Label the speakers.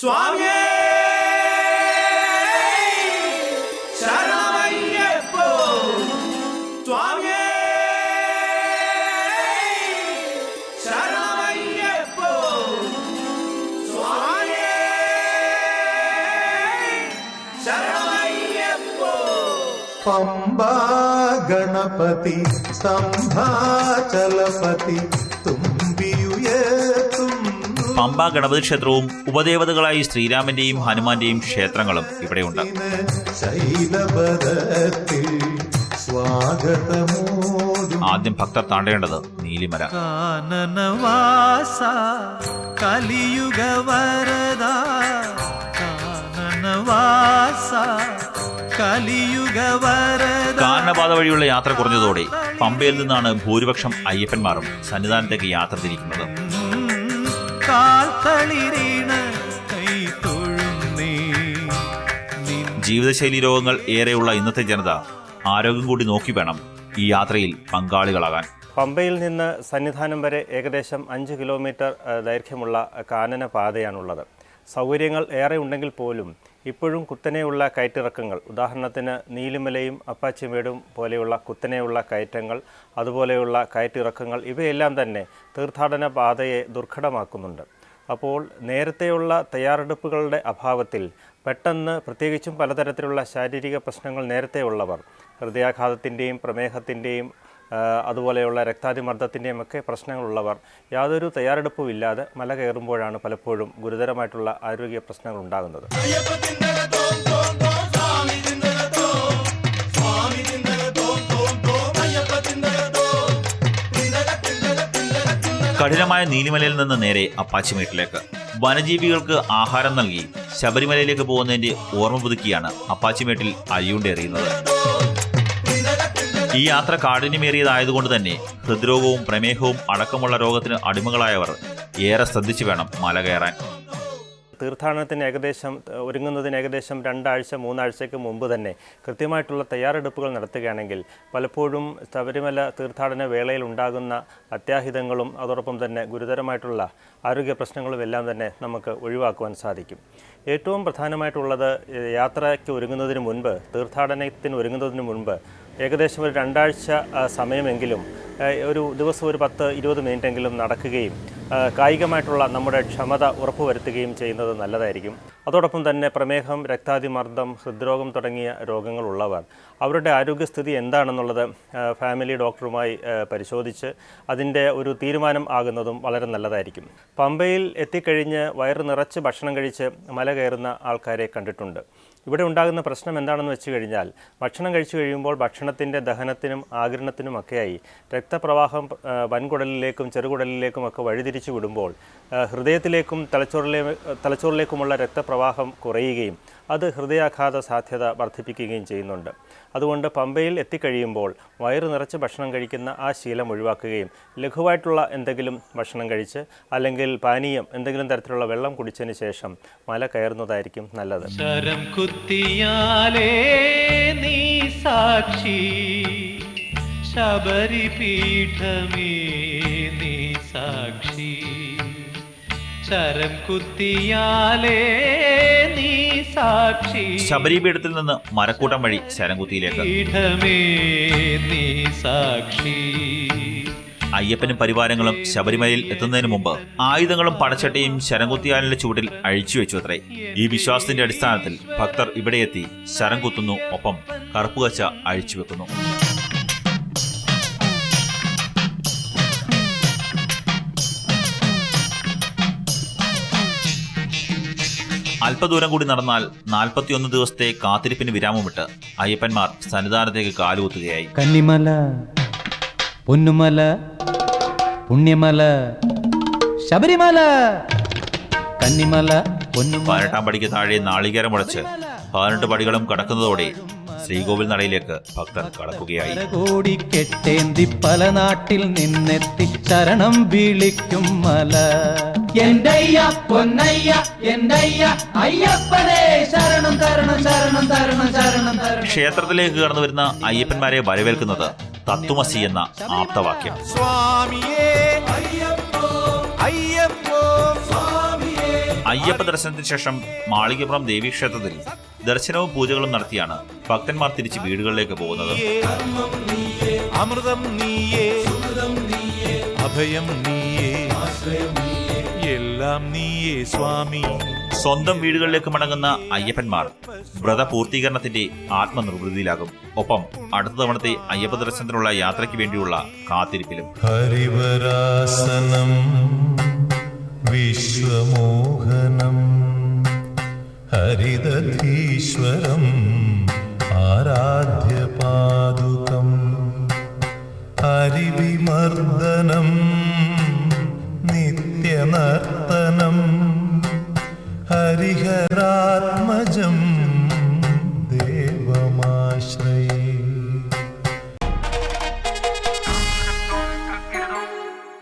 Speaker 1: സ്വാമിയേ ശരണമയ്യപ്പോ, സ്വാമിയേ ശരണമയ്യപ്പോ, സ്വാമിയേ ശരണമയ്യപ്പോ.
Speaker 2: പമ്പാ ഗണപതി സ്തംഭാചലപതി തുമ്പിയുയർത്തും.
Speaker 3: പമ്പ ഗണപതി ക്ഷേത്രവും ഉപദേവതകളായി ശ്രീരാമന്റെയും ഹനുമാന്റെയും ക്ഷേത്രങ്ങളും ഇവിടെയുണ്ട്. ആദ്യം ഭക്തർ താണ്ടേണ്ടത് നീലിമല.
Speaker 4: കാനനവാസ കലിയുഗ വരദ, കാനനവാസ കലിയുഗ വരദ.
Speaker 3: കാനനപാത വഴിയുള്ള യാത്ര കുറഞ്ഞതോടെ പമ്പയിൽ നിന്നാണ് ഭൂരിപക്ഷം അയ്യപ്പന്മാരും സന്നിധാനത്തേക്ക് യാത്ര തിരിക്കുന്നത്. ജീവിതശൈലി രോഗങ്ങൾ ഏറെയുള്ള ഇന്നത്തെ ജനത ആരോഗ്യം കൂടി നോക്കി വേണം ഈ യാത്രയിൽ പങ്കാളികളാകാൻ.
Speaker 5: പമ്പയിൽ നിന്ന് സന്നിധാനം വരെ ഏകദേശം 5 കിലോമീറ്റർ ദൈർഘ്യമുള്ള കാനന പാതയാണുള്ളത്. സൗകര്യങ്ങൾ ഏറെ ഉണ്ടെങ്കിൽ പോലും ഇപ്പോഴും കുത്തനെയുള്ള കയറ്റിറക്കങ്ങൾ, ഉദാഹരണത്തിന് നീലിമലയും അപ്പാച്ചിമേടും പോലെയുള്ള കുത്തനെയുള്ള കയറ്റങ്ങൾ, അതുപോലെയുള്ള കയറ്റിറക്കങ്ങൾ, ഇവയെല്ലാം തന്നെ തീർത്ഥാടന പാതയെ ദുർഘടമാക്കുന്നുണ്ട്. അപ്പോൾ നേരത്തെയുള്ള തയ്യാറെടുപ്പുകളുടെ അഭാവത്തിൽ പെട്ടെന്ന്, പ്രത്യേകിച്ചും പലതരത്തിലുള്ള ശാരീരിക പ്രശ്നങ്ങൾ നേരത്തെ ഉള്ളവർ, ഹൃദയാഘാതത്തിൻ്റെയും പ്രമേഹത്തിൻ്റെയും അതുപോലെയുള്ള രക്താതിമർദ്ദത്തിൻ്റെയും ഒക്കെ പ്രശ്നങ്ങളുള്ളവർ യാതൊരു തയ്യാറെടുപ്പും ഇല്ലാതെ മല കയറുമ്പോഴാണ് പലപ്പോഴും ഗുരുതരമായിട്ടുള്ള ആരോഗ്യ പ്രശ്നങ്ങൾ ഉണ്ടാകുന്നത്.
Speaker 3: കഠിനമായ നീലിമലയിൽ നിന്ന് നേരെ അപ്പാച്ചിമേട്ടിലേക്ക് വനജീവികൾക്ക് ആഹാരം നൽകി ശബരിമലയിലേക്ക് പോകുന്നതിന്റെ ഓർമ്മ പുതുക്കിയാണ് അപ്പാച്ചിമേട്ടിൽ അരിയുണ്ടെറിയുന്നത്. ഈ യാത്ര കാഠിന്യമേറിയതായതുകൊണ്ട് തന്നെ ഹൃദ്രോഗവും പ്രമേഹവും അടക്കമുള്ള രോഗത്തിന് അടിമകളായവർ ഏറെ ശ്രദ്ധിച്ചു വേണം മല കയറാൻ.
Speaker 5: തീർത്ഥാടനത്തിന് ഒരുങ്ങുന്നതിന് ഏകദേശം 2 ആഴ്ച 3 ആഴ്ചയ്ക്ക് മുമ്പ് തന്നെ കൃത്യമായിട്ടുള്ള തയ്യാറെടുപ്പുകൾ നടത്തുകയാണെങ്കിൽ പലപ്പോഴും ശബരിമല തീർത്ഥാടന വേളയിൽ ഉണ്ടാകുന്ന അത്യാഹിതങ്ങളും അതോടൊപ്പം തന്നെ ഗുരുതരമായിട്ടുള്ള ആരോഗ്യ പ്രശ്നങ്ങളും എല്ലാം തന്നെ നമുക്ക് ഒഴിവാക്കുവാൻ സാധിക്കും. ഏറ്റവും പ്രധാനമായിട്ടുള്ളത് യാത്രയ്ക്ക് ഒരുങ്ങുന്നതിന് മുൻപ്, തീർത്ഥാടനത്തിന് ഒരുങ്ങുന്നതിന് മുൻപ് ഏകദേശം ഒരു 2 ആഴ്ച സമയമെങ്കിലും ഒരു ദിവസം ഒരു 10-20 മിനിറ്റെങ്കിലും നടക്കുകയും കായികമായിട്ടുള്ള നമ്മുടെ ക്ഷമത ഉറപ്പുവരുത്തുകയും ചെയ്യുന്നത് നല്ലതായിരിക്കും. അതോടൊപ്പം തന്നെ പ്രമേഹം, രക്താതിമർദ്ദം, ഹൃദ്രോഗം തുടങ്ങിയ രോഗങ്ങളുള്ളവർ അവരുടെ ആരോഗ്യസ്ഥിതി എന്താണെന്നുള്ളത് ഫാമിലി ഡോക്ടറുമായി പരിശോധിച്ച് അതിൻ്റെ ഒരു തീരുമാനം ആകുന്നതും വളരെ നല്ലതായിരിക്കും. പമ്പയിൽ എത്തിക്കഴിഞ്ഞ് വയറ് നിറച്ച് ഭക്ഷണം കഴിച്ച് മല കയറുന്ന ആൾക്കാരെ കണ്ടിട്ടുണ്ട്. ഇവിടെ ഉണ്ടാകുന്ന പ്രശ്നം എന്താണെന്ന് വെച്ച് കഴിഞ്ഞാൽ, ഭക്ഷണം കഴിച്ചു കഴിയുമ്പോൾ ഭക്ഷണത്തിൻ്റെ ദഹനത്തിനും ആഗിരണത്തിനുമൊക്കെയായി രക്തപ്രവാഹം വൻകുടലിലേക്കും ചെറുകുടലിലേക്കും ഒക്കെ വഴിതിരിച്ചു വിടുമ്പോൾ ഹൃദയത്തിലേക്കും തലച്ചോറിലേക്കുമുള്ള രക്തപ്രവാഹം കുറയുകയും അത് ഹൃദയാഘാത സാധ്യത വർദ്ധിപ്പിക്കുകയും ചെയ്യുന്നുണ്ട്. അതുകൊണ്ട് പമ്പയിൽ എത്തിക്കഴിയുമ്പോൾ വയറ് നിറച്ച് ഭക്ഷണം കഴിക്കുന്ന ആ ശീലം ഒഴിവാക്കുകയും ലഘുവായിട്ടുള്ള എന്തെങ്കിലും ഭക്ഷണം കഴിച്ച് അല്ലെങ്കിൽ പാനീയം എന്തെങ്കിലും തരത്തിലുള്ള വെള്ളം കുടിച്ചതിന് ശേഷം മല കയറുന്നതായിരിക്കും നല്ലത്.
Speaker 4: ശരം കുത്തിയാലേ നീ സാക്ഷി, ശബരിപീഠമേ നീ സാക്ഷി, ശരം കുത്തിയാലേ നീ സാക്ഷി.
Speaker 3: ശബരിപീഠത്തിൽ നിന്ന് മരക്കൂട്ടം വഴി ശരംകുത്തിയിലേക്ക്.
Speaker 4: നീ സാക്ഷി.
Speaker 3: അയ്യപ്പനും പരിവാരങ്ങളും ശബരിമലയിൽ എത്തുന്നതിന് മുമ്പ് ആയുധങ്ങളും പടച്ചട്ടയും ശരംകുത്തിയാലിന്റെ ചൂടിൽ അഴിച്ചുവെച്ചു അത്രേ. ഈ വിശ്വാസത്തിന്റെ അടിസ്ഥാനത്തിൽ ഭക്തർ ഇവിടെയെത്തി ശരം കുത്തുന്നു, ഒപ്പം കറുപ്പുകച്ച അഴിച്ചുവെക്കുന്നു. അല്പദൂരം കൂടി നടന്നാൽ 41 ദിവസത്തെ കാത്തിരിപ്പിന് വിരാമമിട്ട് അയ്യപ്പന്മാർ സന്നിധാനത്തേക്ക് കാലുകുത്തുകയായി.
Speaker 6: കന്നിമല, പൊന്നുമല, പുണ്യമല, ശബരിമല, കന്നിമല, പൊന്നുമല.
Speaker 3: 18 പടിക്ക് താഴെ നാളികേരം മുടച്ച് 18 പടികളും കടക്കുന്നതോടെ ശ്രീകോവിൽ നടയിലേക്ക് ഭക്തർ കടക്കുകയായി.
Speaker 6: കോടി കെട്ടേന്തി പല നാട്ടിൽ നിന്നെത്തി ശരണം വിളിക്കും മല. എന്തയ്യ പൊന്നയ്യ, എന്തയ്യ അയ്യപ്പനേ, ശരണം തരണം, ശരണം തരണം, ശരണം തരണം.
Speaker 3: ക്ഷേത്രത്തിലേക്ക് കടന്നു വരുന്ന അയ്യപ്പന്മാരെ വരവേൽക്കുന്നത് തത്വമസി എന്ന ആപ്തവാക്യം. അയ്യപ്പ ദർശനത്തിന് ശേഷം മാളികപ്പുറം ദേവീക്ഷേത്രത്തിൽ ദർശനവും പൂജകളും നടത്തിയാണ് ഭക്തന്മാർ തിരിച്ച് വീടുകളിലേക്ക് പോകുന്നത്.
Speaker 1: അമൃതം നീയേ, അഭയം നീയേ, എല്ലാം നീയേ സ്വാമി.
Speaker 3: സ്വന്തം വീടുകളിലേക്ക് മടങ്ങുന്ന അയ്യപ്പന്മാർ വ്രത പൂർത്തീകരണത്തിന്റെ ആത്മനിർവൃതിയിലാകും. ഒപ്പം അടുത്ത തവണത്തെ അയ്യപ്പ ദർശനത്തിനുള്ള യാത്രയ്ക്ക് വേണ്ടിയുള്ള കാത്തിരിപ്പിലും.
Speaker 2: ഹരിവരാസനം വിശ്വമോഹനം ഹരിദധീശ്വരം ആരാധ്യപാദുകം ഹരിവിമർദ്ദനം നിത്യനർത്തനം